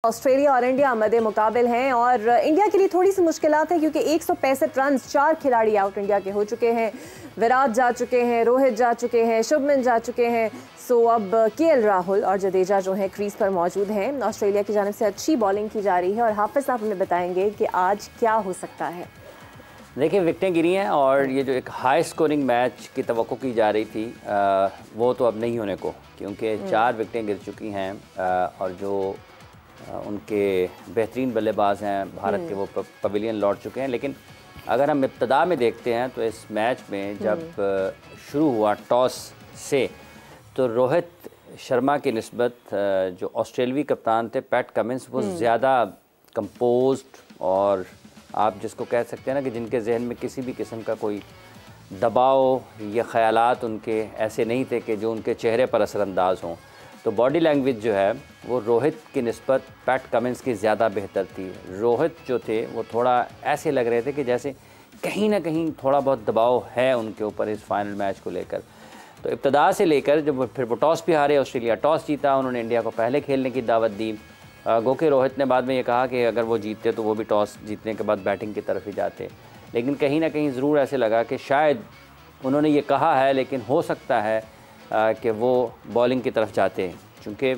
Australia और India मद्दे मुकाबिल हैं और इंडिया के लिए थोड़ी सी मुश्किलात है क्योंकि 165 रन 4 खिलाड़ी आउट इंडिया के हो चुके हैं। विराट जा चुके हैं, रोहित जा चुके हैं, शुभमन जा चुके हैं। सो अब केएल राहुल और जडेजा जो हैं क्रीज पर मौजूद हैं। ऑस्ट्रेलिया की जानिब से अच्छी बॉलिंग की जा रही है और हाफिज साहब हमें बताएंगे कि आज क्या हो सकता है। देखिए, विकेटें गिरी हैं और ये जो एक हाई स्कोरिंग मैच की तवक्को की जा रही थी वो तो अब नहीं होने को, क्योंकि 4 विकेटें गिर चुकी हैं और जो उनके बेहतरीन बल्लेबाज हैं भारत के, वो पवेलियन लौट चुके हैं। लेकिन अगर हम इब्तदा में देखते हैं तो इस मैच में जब शुरू हुआ टॉस से, तो रोहित शर्मा की निस्बत जो ऑस्ट्रेलवी कप्तान थे पैट कमिंस, वो ज़्यादा कंपोज्ड और आप जिसको कह सकते हैं ना कि जिनके जहन में किसी भी किस्म का कोई दबाव या ख़यालात उनके ऐसे नहीं थे कि जो उनके चेहरे पर असरअंदाज हों। तो बॉडी लैंग्वेज जो है वो रोहित की निस्बत पैट कमिंस की ज़्यादा बेहतर थी। रोहित जो थे वो थोड़ा ऐसे लग रहे थे कि जैसे कहीं ना कहीं थोड़ा बहुत दबाव है उनके ऊपर इस फाइनल मैच को लेकर। तो इब्तदा से लेकर जब फिर वो टॉस भी हारे, ऑस्ट्रेलिया टॉस जीता, उन्होंने इंडिया को पहले खेलने की दावत दी। गो के रोहित ने बाद में ये कहा कि अगर वो जीतते तो वो भी टॉस जीतने के बाद बैटिंग की तरफ ही जाते। लेकिन कहीं ना कहीं ज़रूर ऐसे लगा कि शायद उन्होंने ये कहा है लेकिन हो सकता है कि वो बॉलिंग की तरफ जाते हैं, चूँकि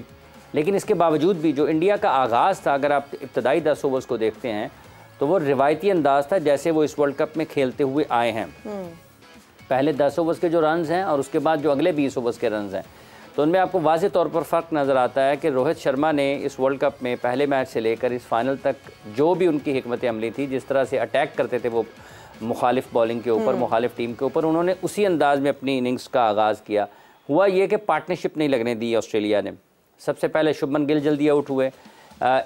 लेकिन इसके बावजूद भी जो इंडिया का आगाज़ था, अगर आप इब्तदाई 10 ओवर्स को देखते हैं तो वो रिवायती अंदाज़ था जैसे वो इस वर्ल्ड कप में खेलते हुए आए हैं। पहले 10 ओवर्स के जो रन्स हैं और उसके बाद जो अगले 20 ओवर्स के रन्स हैं, तो उनमें आपको वाज़े तौर पर फ़र्क नज़र आता है कि रोहित शर्मा ने इस वर्ल्ड कप में पहले मैच से लेकर इस फाइनल तक जो भी उनकी हिकमत अमली थी, जिस तरह से अटैक करते थे वो मुखालिफ बॉलिंग के ऊपर, मुखालिफ टीम के ऊपर, उन्होंने उसी अंदाज़ में अपनी इनिंग्स का आगाज़ किया। हुआ ये कि पार्टनरशिप नहीं लगने दी ऑस्ट्रेलिया ने। सबसे पहले शुभमन गिल जल्दी आउट हुए,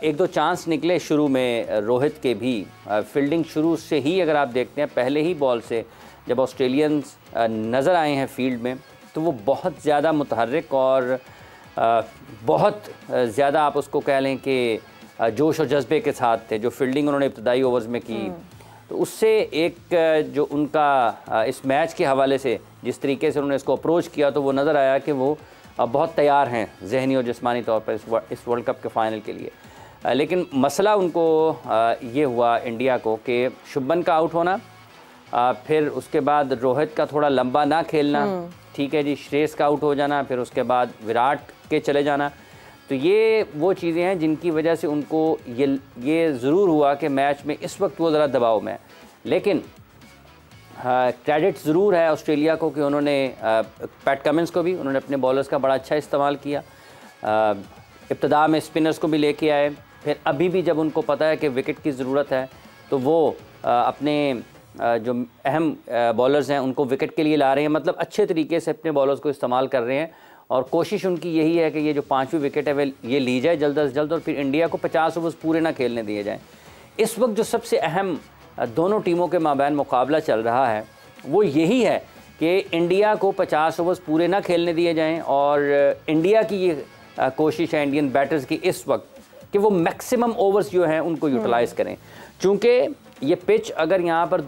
1-2 चांस निकले शुरू में रोहित के भी। फील्डिंग शुरू से ही अगर आप देखते हैं, पहले ही बॉल से जब ऑस्ट्रेलियंस नज़र आए हैं फील्ड में, तो वो बहुत ज़्यादा मुतहर्रिक और बहुत ज़्यादा आप उसको कह लें कि जोश और जज्बे के साथ थे। जो फील्डिंग उन्होंने इब्तदाई ओवर्स में की, तो उससे एक जो उनका इस मैच के हवाले से जिस तरीके से उन्होंने इसको अप्रोच किया, तो वो नज़र आया कि वो बहुत तैयार हैं ज़हनी और जिस्मानी तौर पर इस वर्ल्ड कप के फ़ाइनल के लिए। लेकिन मसला उनको ये हुआ इंडिया को कि शुभमन का आउट होना, फिर उसके बाद रोहित का थोड़ा लंबा ना खेलना, ठीक है जी, श्रेयस का आउट हो जाना, फिर उसके बाद विराट के चले जाना। तो ये वो चीज़ें हैं जिनकी वजह से उनको ये ज़रूर हुआ कि मैच में इस वक्त वो ज़रा दबाव में। लेकिन क्रेडिट ज़रूर है ऑस्ट्रेलिया को कि उन्होंने पैट कमिंस को भी, उन्होंने अपने बॉलर्स का बड़ा अच्छा इस्तेमाल किया। इब्तदा में स्पिनर्स को भी लेके आए, फिर अभी भी जब उनको पता है कि विकेट की ज़रूरत है तो वो अपने जो अहम बॉलर्स हैं उनको विकेट के लिए ला रहे हैं। मतलब अच्छे तरीके से अपने बॉलर्स को इस्तेमाल कर रहे हैं और कोशिश उनकी यही है कि ये जो 5वीं विकेट है ये ली जाए जल्द से जल्द और फिर इंडिया को 50 ओवर्स पूरे ना खेलने दिए जाएँ। इस वक्त जो सबसे अहम दोनों टीमों के माबैन मुकाबला चल रहा है वो यही है कि इंडिया को 50 ओवर्स पूरे ना खेलने दिए जाएं और इंडिया की ये कोशिश है इंडियन बैटर्स की इस वक्त कि वो मैक्सिमम ओवर्स जो हैं उनको यूटिलाइज़ करें। चूँकि ये पिच अगर यहाँ पर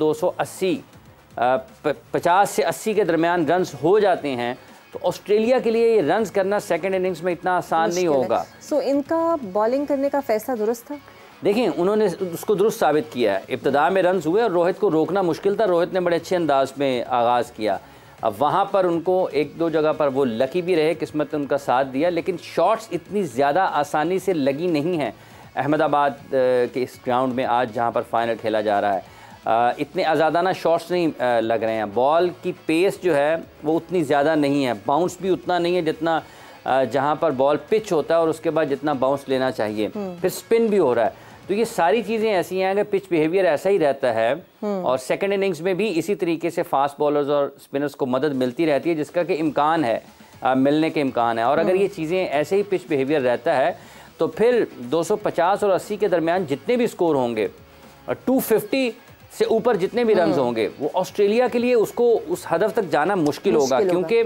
50 से 80 के दरमियान रन्स हो जाते हैं तो ऑस्ट्रेलिया के लिए ये रन्स करना सेकेंड इनिंग्स में इतना आसान नहीं होगा। सो इनका बॉलिंग करने का फैसला दुरुस्त था। देखिए, उन्होंने उसको दुरुस्त साबित किया है। इब्तदा में रन्स हुए और रोहित को रोकना मुश्किल था, रोहित ने बड़े अच्छे अंदाज में आगाज़ किया। अब वहाँ पर उनको 1-2 जगह पर वो लकी भी रहे, किस्मत ने उनका साथ दिया, लेकिन शॉट्स इतनी ज़्यादा आसानी से लगी नहीं हैं अहमदाबाद के इस ग्राउंड में आज जहाँ पर फाइनल खेला जा रहा है। इतने आज़ादाना शॉट्स नहीं लग रहे हैं। बॉल की पेस जो है वो उतनी ज़्यादा नहीं है, बाउंस भी उतना नहीं है जितना जहाँ पर बॉल पिच होता है और उसके बाद जितना बाउंस लेना चाहिए, फिर स्पिन भी हो रहा है। तो ये सारी चीज़ें ऐसी हैं, अगर पिच बिहेवियर ऐसा ही रहता है और सेकंड इनिंग्स में भी इसी तरीके से फास्ट बॉलर्स और स्पिनर्स को मदद मिलती रहती है, जिसका कि इम्कान है, मिलने के इम्कान है, और अगर ये चीज़ें ऐसे ही पिच बिहेवियर रहता है तो फिर 250 और 80 के दरमियान जितने भी स्कोर होंगे, 250 से ऊपर जितने भी रन्स होंगे, वो ऑस्ट्रेलिया के लिए उसको उस हदफ तक जाना मुश्किल होगा। क्योंकि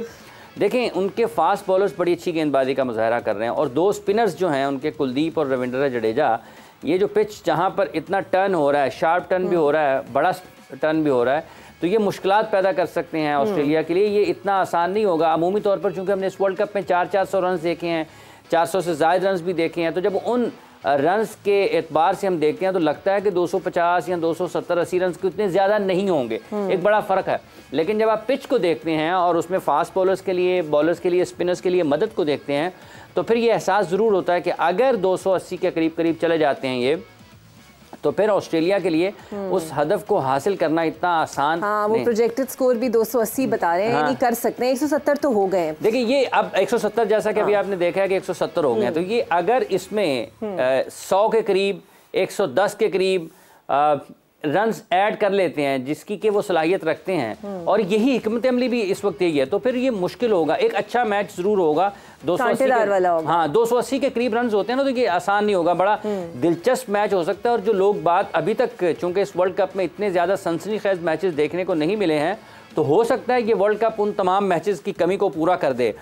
देखें, उनके फास्ट बॉलर्स बड़ी अच्छी गेंदबाजी का मुजाहरा कर रहे हैं और 2 स्पिनर्स जो हैं उनके कुलदीप और रविंद्र जडेजा, ये जो पिच जहाँ पर इतना टर्न हो रहा है, शार्प टर्न भी हो रहा है, बड़ा टर्न भी हो रहा है, तो ये मुश्किलात पैदा कर सकते हैं ऑस्ट्रेलिया के लिए। ये इतना आसान नहीं होगा अमूमी तौर पर, चूँकि हमने इस वर्ल्ड कप में 400 रन देखे हैं, 400 से ज़्यादा रन्स भी देखे हैं। तो जब उन रन्स के एतबार से हम देखते हैं तो लगता है कि 250 या 270-80 रन के उतने ज़्यादा नहीं होंगे, एक बड़ा फ़र्क है। लेकिन जब आप पिच को देखते हैं और उसमें फास्ट बॉलर्स के लिए स्पिनर्स के लिए मदद को देखते हैं तो फिर ये एहसास ज़रूर होता है कि अगर 280 के करीब चले जाते हैं ये, तो फिर ऑस्ट्रेलिया के लिए उस हदफ को हासिल करना इतना आसान वो प्रोजेक्टेड स्कोर भी 280 बता रहे हैं, यानी कर सकते हैं। 170 तो हो गए। देखिए ये अब 170 जैसा कि अभी आपने देखा है कि 170 हो गए हैं, तो ये अगर इसमें 100 के करीब 110 के करीब रन्स ऐड कर लेते हैं जिसकी कि वो सलाहियत रखते हैं, और यही हिकमत अमली भी इस वक्त यही है, तो फिर ये मुश्किल होगा। एक अच्छा मैच जरूर होगा, 280 के करीब रन्स होते हैं ना, तो ये आसान नहीं होगा, बड़ा दिलचस्प मैच हो सकता है। और जो लोग बात अभी तक चूंकि इस वर्ल्ड कप में इतने ज़्यादा सनसनीखेज मैचेस देखने को नहीं मिले हैं, तो हो सकता है ये वर्ल्ड कप उन तमाम मैचेस की कमी को पूरा कर दे।